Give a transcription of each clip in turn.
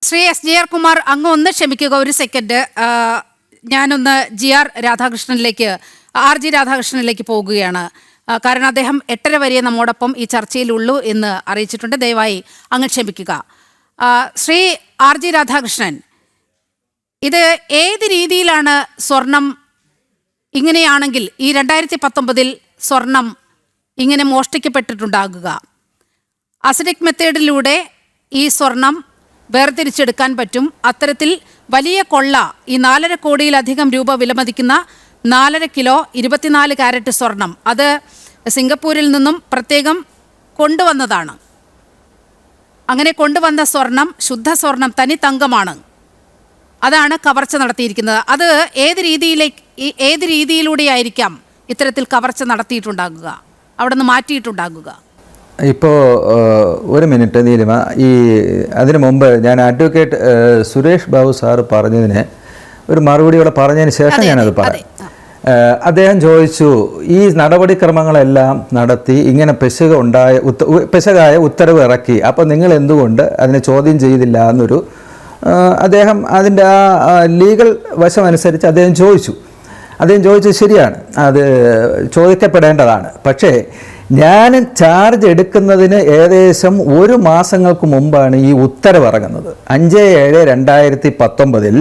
Shri SJR Kumar, അങ്ങ് ഒന്ന് ക്ഷമിക്കുക ഒരു സെക്കൻഡ്. ഞാനൊന്ന് RG രാധാകൃഷ്ണനിലേക്ക് പോകുകയാണ്. കാരണം അദ്ദേഹം 8:30 വരെ നമ്മോടൊപ്പം ഈ ചർച്ചയിലുള്ളൂ എന്ന് അറിയിച്ചിട്ടുണ്ട്. ദയവായി അങ്ങ് ക്ഷമിക്കുക. ശ്രീ RG രാധാകൃഷ്ണൻ, ഇത് ഏത് രീതിയിലാണ് സ്വർണം ഇങ്ങനെയാണെങ്കിൽ ഈ 2019 സ്വർണം ഇങ്ങനെ മോഷ്ടിക്കപ്പെട്ടിട്ടുണ്ടാകുക? അസിഡിക് മെത്തേഡിലൂടെ ഈ സ്വർണം വേർതിരിച്ചെടുക്കാൻ പറ്റും. അത്തരത്തിൽ വലിയ കൊള്ള, ഈ 4.5 കോടിയിലധികം രൂപ വിലമതിക്കുന്ന 4.5 കിലോ 24 കാരറ്റ് സ്വർണം, അത് സിംഗപ്പൂരിൽ നിന്നും പ്രത്യേകം കൊണ്ടുവന്നതാണ്. അങ്ങനെ കൊണ്ടുവന്ന സ്വർണം ശുദ്ധ സ്വർണം, തനി തങ്കമാണ്. അതാണ് കവർച്ച നടത്തിയിരിക്കുന്നത്. അത് ഏത് രീതിയിലൂടെയായിരിക്കാം ഇത്തരത്തിൽ കവർച്ച നടത്തിയിട്ടുണ്ടാകുക, അവിടെ നിന്ന് മാറ്റിയിട്ടുണ്ടാകുക? ഇപ്പോൾ ഒരു മിനിറ്റ് നീലിമ, അതിനു മുമ്പ് ഞാൻ അഡ്വക്കേറ്റ് സുരേഷ് ബാബു സാറ് പറഞ്ഞതിന് ഒരു മറുപടി ഇവിടെ പറഞ്ഞതിന് ശേഷം ഞാനത് പറയാം. അദ്ദേഹം ചോദിച്ചു, ഈ നടപടിക്രമങ്ങളെല്ലാം നടത്തി ഇങ്ങനെ പെശകായ ഉത്തരവ് ഇറക്കി, അപ്പോൾ നിങ്ങൾ എന്തുകൊണ്ട് അതിനെ ചോദ്യം ചെയ്തില്ല എന്നൊരു അദ്ദേഹം അതിൻ്റെ ആ ലീഗൽ വശമനുസരിച്ച് അദ്ദേഹം ചോദിച്ചത് ശരിയാണ്, അത് ചോദിക്കപ്പെടേണ്ടതാണ്. പക്ഷേ ഞാൻ ചാർജ് എടുക്കുന്നതിന് ഏകദേശം 1 മാസങ്ങൾക്ക് മുമ്പാണ് ഈ ഉത്തരവ് ഇറങ്ങുന്നത്. 5/7/2019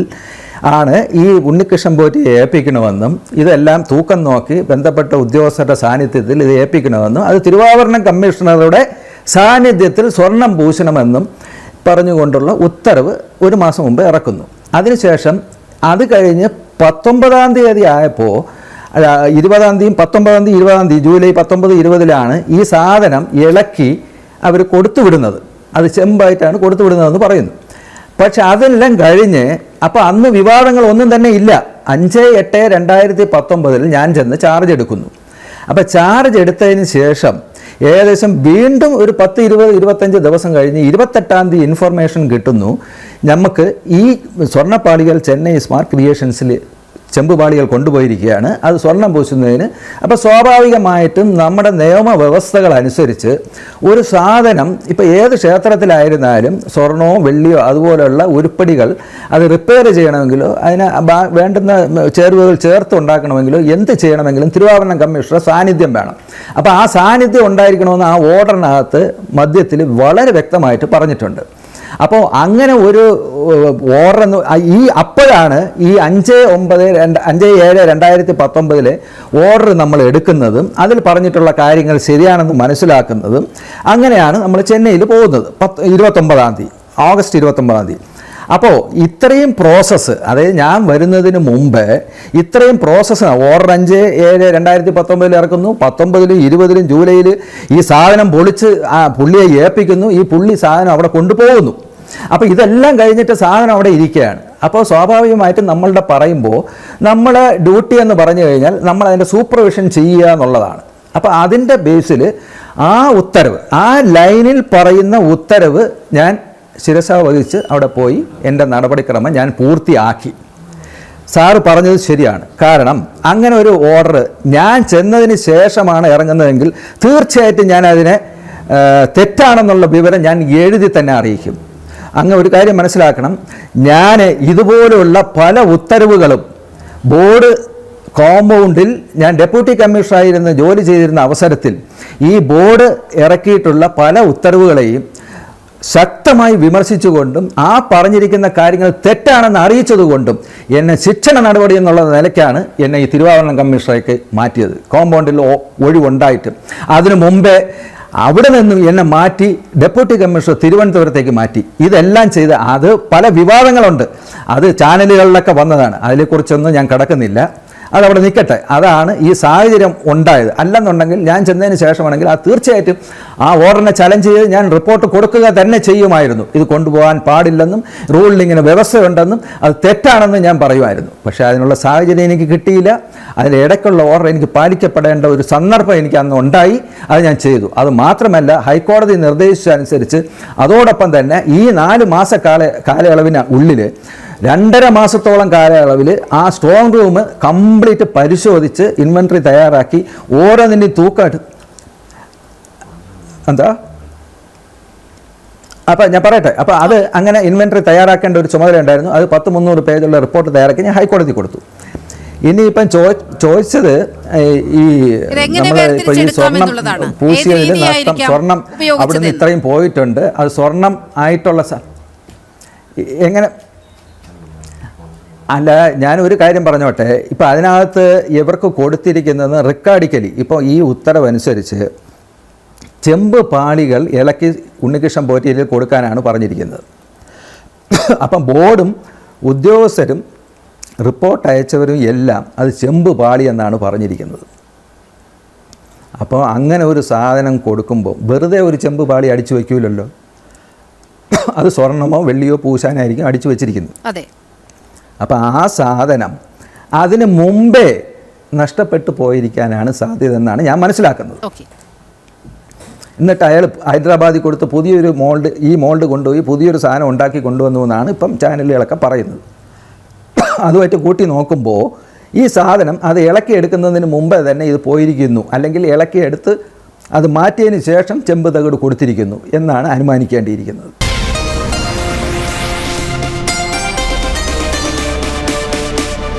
ആണ് ഈ ഉണ്ണികൃഷ്ണൻ പോറ്റിയെ ഏൽപ്പിക്കണമെന്നും ഇതെല്ലാം തൂക്കം നോക്കി ബന്ധപ്പെട്ട ഉദ്യോഗസ്ഥരുടെ സാന്നിധ്യത്തിൽ ഇത് ഏൽപ്പിക്കണമെന്നും അത് തിരുവാഭരണം കമ്മീഷണറുടെ സാന്നിധ്യത്തിൽ സ്വർണം പൂശണമെന്നും പറഞ്ഞുകൊണ്ടുള്ള ഉത്തരവ് 1 മാസം മുമ്പ് ഇറക്കുന്നു. അതിനുശേഷം അത് കഴിഞ്ഞ് 19-ാം തീയതി ആയപ്പോൾ 20-ാം തീയതി 19-ാം തീയതി 20-ാം തീയതി ജൂലൈ 19-20 ഈ സാധനം ഇളക്കി അവർ കൊടുത്തുവിടുന്നത്. അത് ചെമ്പായിട്ടാണ് കൊടുത്തുവിടുന്നതെന്ന് പറയുന്നു. പക്ഷെ അതെല്ലാം കഴിഞ്ഞ് അപ്പോൾ അന്ന് വിവാദങ്ങളൊന്നും തന്നെ ഇല്ല. 5/8/2019 ഞാൻ ചെന്ന് ചാർജ് എടുക്കുന്നു. അപ്പോൾ ചാർജ് എടുത്തതിന് ശേഷം ഏകദേശം വീണ്ടും ഒരു 10-20-25 ദിവസം കഴിഞ്ഞ് 28-ാം തീയതി ഇൻഫർമേഷൻ കിട്ടുന്നു, നമുക്ക് ഈ സ്വർണ്ണപ്പാളികൾ ചെന്നൈ സ്മാർട്ട് ക്രിയേഷൻസിൽ ചെമ്പുപാളികൾ കൊണ്ടുപോയിരിക്കുകയാണ് അത് സ്വർണം പൂശുന്നതിന്. അപ്പോൾ സ്വാഭാവികമായിട്ടും നമ്മുടെ നിയമവ്യവസ്ഥകൾ അനുസരിച്ച് ഒരു സാധനം ഇപ്പോൾ ഏത് ക്ഷേത്രത്തിലായിരുന്നാലും സ്വർണമോ വെള്ളിയോ അതുപോലെയുള്ള ഉരുപ്പടികൾ അത് റിപ്പയർ ചെയ്യണമെങ്കിലോ അതിന് വേണ്ടുന്ന ചേരുവകൾ ചേർത്ത് ഉണ്ടാക്കണമെങ്കിലോ എന്ത് ചെയ്യണമെങ്കിലും തിരുവാഭരണം കമ്മീഷണർ സാന്നിധ്യം വേണം. അപ്പോൾ ആ സാന്നിധ്യം ഉണ്ടായിരിക്കണമെന്ന് ആ ഓർഡറിനകത്ത് മധ്യത്തിൽ വളരെ വ്യക്തമായിട്ട് പറഞ്ഞിട്ടുണ്ട്. അപ്പോൾ അങ്ങനെ ഒരു ഓർഡർ അപ്പോഴാണ് ഈ 5/7/2019 ഓർഡർ നമ്മൾ എടുക്കുന്നതും അതിൽ പറഞ്ഞിട്ടുള്ള കാര്യങ്ങൾ ശരിയാണെന്ന് മനസ്സിലാക്കുന്നതും. അങ്ങനെയാണ് നമ്മൾ ചെന്നൈയിൽ പോകുന്നത് 29-ാം തീയതി, ഓഗസ്റ്റ് 29-ാം തീയതി. അപ്പോൾ ഇത്രയും പ്രോസസ്സ്, അതായത് ഞാൻ വരുന്നതിന് മുമ്പ് ഇത്രയും പ്രോസസ്സ്, ഓർഡർ 5/7/2019 ഇറക്കുന്നു, 19-ലും 20-ലും ജൂലൈയിൽ ഈ സാധനം പൊളിച്ച് പുള്ളിയെ ഏൽപ്പിക്കുന്നു, ഈ പുള്ളി സാധനം അവിടെ കൊണ്ടുപോകുന്നു. അപ്പോൾ ഇതെല്ലാം കഴിഞ്ഞിട്ട് സാധനം അവിടെ ഇരിക്കുകയാണ്. അപ്പോൾ സ്വാഭാവികമായിട്ടും നമ്മളുടെ പറയുമ്പോൾ നമ്മളെ ഡ്യൂട്ടി എന്ന് പറഞ്ഞു കഴിഞ്ഞാൽ നമ്മൾ അതിൻ്റെ സൂപ്പർവിഷൻ ചെയ്യുക എന്നുള്ളതാണ്. അപ്പോൾ അതിൻ്റെ ബേസിൽ ആ ഉത്തരവ്, ആ ലൈനിൽ പറയുന്ന ഉത്തരവ് ഞാൻ ശിരസ വഹിച്ച് അവിടെ പോയി എൻ്റെ നടപടിക്രമം ഞാൻ പൂർത്തിയാക്കി. സാറ് പറഞ്ഞത് ശരിയാണ്. കാരണം അങ്ങനെ ഒരു ഓർഡർ ഞാൻ ചെന്നതിന് ശേഷമാണ് ഇറങ്ങുന്നതെങ്കിൽ തീർച്ചയായിട്ടും ഞാൻ അതിനെ തെറ്റാണെന്നുള്ള വിവരം ഞാൻ എഴുതി തന്നെ അറിയിക്കും. അങ്ങ് ഒരു കാര്യം മനസ്സിലാക്കണം, ഞാൻ ഇതുപോലുള്ള പല ഉത്തരവുകളും ബോർഡ് കോമ്പൗണ്ടിൽ ഞാൻ ഡെപ്യൂട്ടി കമ്മീഷണറായിരുന്ന് ജോലി ചെയ്തിരുന്ന അവസരത്തിൽ ഈ ബോർഡ് ഇറക്കിയിട്ടുള്ള പല ഉത്തരവുകളെയും ശക്തമായി വിമർശിച്ചുകൊണ്ടും ആ പറഞ്ഞിരിക്കുന്ന കാര്യങ്ങൾ തെറ്റാണെന്ന് അറിയിച്ചതുകൊണ്ടും എന്നെ ശിക്ഷണ നടപടി എന്നുള്ള നിലയ്ക്കാണ് എന്നെ ഈ തിരുവാഭരണം കമ്മീഷണറേക്ക് മാറ്റിയത്. കോമ്പൗണ്ടിൽ ഒഴിവുണ്ടായിട്ട് അതിനു മുമ്പേ അവിടെ നിന്നും എന്നെ മാറ്റി ഡെപ്യൂട്ടി കമ്മീഷണർ തിരുവനന്തപുരത്തേക്ക് മാറ്റി. ഇതെല്ലാം ചെയ്ത് അത് പല വിവാദങ്ങളുണ്ട്, അത് ചാനലുകളിലൊക്കെ വന്നതാണ്, അതിനെക്കുറിച്ചൊന്നും ഞാൻ കടക്കുന്നില്ല, അതവിടെ നിൽക്കട്ടെ. അതാണ് ഈ സാഹചര്യം ഉണ്ടായത്. അല്ലെന്നുണ്ടെങ്കിൽ ഞാൻ ചെന്നതിന് ശേഷമാണെങ്കിൽ അത് തീർച്ചയായിട്ടും ആ ഓർഡറിനെ ചലഞ്ച് ചെയ്ത് ഞാൻ റിപ്പോർട്ട് കൊടുക്കുക തന്നെ ചെയ്യുമായിരുന്നു. ഇത് കൊണ്ടുപോകാൻ പാടില്ലെന്നും റൂളിൽ ഇങ്ങനെ വ്യവസ്ഥയുണ്ടെന്നും അത് തെറ്റാണെന്നും ഞാൻ പറയുമായിരുന്നു. പക്ഷേ അതിനുള്ള സാഹചര്യം എനിക്ക് കിട്ടിയില്ല. അതിൻ്റെ ഇടയ്ക്കുള്ള ഓർഡർ എനിക്ക് പാലിക്കപ്പെടേണ്ട ഒരു സന്ദർഭം എനിക്ക് അന്ന് ഉണ്ടായി, അത് ഞാൻ ചെയ്തു. അത് മാത്രമല്ല, ഹൈക്കോടതി നിർദ്ദേശിച്ചനുസരിച്ച് അതോടൊപ്പം തന്നെ ഈ 4 മാസ കാലയളവിന് ഉള്ളിൽ 2.5 മാസത്തോളം കാലയളവിൽ ആ സ്ട്രോങ് റൂം കംപ്ലീറ്റ് പരിശോധിച്ച് ഇൻവെൻട്രി തയ്യാറാക്കി ഓരോന്നിൻ്റെയും തൂക്കം അപ്പോൾ ഞാൻ പറയട്ടെ, അപ്പോൾ അത് അങ്ങനെ ഇൻവെൻറ്ററി തയ്യാറാക്കേണ്ട ഒരു ചുമതല ഉണ്ടായിരുന്നു. അത് 10-300 പേജുള്ള റിപ്പോർട്ട് തയ്യാറാക്കി ഞാൻ ഹൈക്കോടതി കൊടുത്തു. ഇനിയിപ്പം ചോദിച്ചത് ഈ നമ്മളിപ്പോൾ ഈ സ്വർണം പൂശിയതിൽ നഷ്ടം, സ്വർണം അവിടുന്ന് ഇത്രയും പോയിട്ടുണ്ട്, അത് സ്വർണം ആയിട്ടുള്ള എങ്ങനെ അല്ല, ഞാനൊരു കാര്യം പറഞ്ഞോട്ടെ. ഇപ്പോൾ അതിനകത്ത് ഇവർക്ക് കൊടുത്തിരിക്കുന്നത് റിക്കാർഡിക്കലി ഇപ്പോൾ ഈ ഉത്തരവനുസരിച്ച് ചെമ്പ് പാളികൾ ഇളക്കി ഉണ്ണികൃഷ്ണൻ പോറ്റിയിൽ കൊടുക്കാനാണ് പറഞ്ഞിരിക്കുന്നത്. അപ്പം ബോർഡും ഉദ്യോഗസ്ഥരും റിപ്പോർട്ട് അയച്ചവരും എല്ലാം അത് ചെമ്പ് പാളി എന്നാണ് പറഞ്ഞിരിക്കുന്നത്. അപ്പോൾ അങ്ങനെ ഒരു സാധനം കൊടുക്കുമ്പോൾ വെറുതെ ഒരു ചെമ്പ് പാളി അടിച്ചു വയ്ക്കൂലല്ലോ, അത് സ്വർണ്ണമോ വെള്ളിയോ പൂശാനായിരിക്കും അടിച്ചു വെച്ചിരിക്കുന്നത്. അതെ. അപ്പോൾ ആ സാധനം അതിന് മുമ്പേ നഷ്ടപ്പെട്ടു പോയിരിക്കാനാണ് സാധ്യത എന്നാണ് ഞാൻ മനസ്സിലാക്കുന്നത്. എന്നിട്ട് അയാൾ ഹൈദരാബാദിൽ കൊടുത്ത് പുതിയൊരു മോൾഡ്, ഈ മോൾഡ് കൊണ്ടുപോയി പുതിയൊരു സാധനം ഉണ്ടാക്കി കൊണ്ടുവന്നു എന്നാണ് ഇപ്പം ചാനലുകളൊക്കെ പറയുന്നത്. അതുമായിട്ട് കൂട്ടി നോക്കുമ്പോൾ ഈ സാധനം അത് ഇളക്കിയെടുക്കുന്നതിന് മുമ്പേ തന്നെ ഇത് പോയിരിക്കുന്നു, അല്ലെങ്കിൽ ഇളക്കിയെടുത്ത് അത് മാറ്റിയതിന് ശേഷം ചെമ്പ് തകിട് കൊടുത്തിരിക്കുന്നു എന്നാണ് അനുമാനിക്കേണ്ടിയിരിക്കുന്നത്.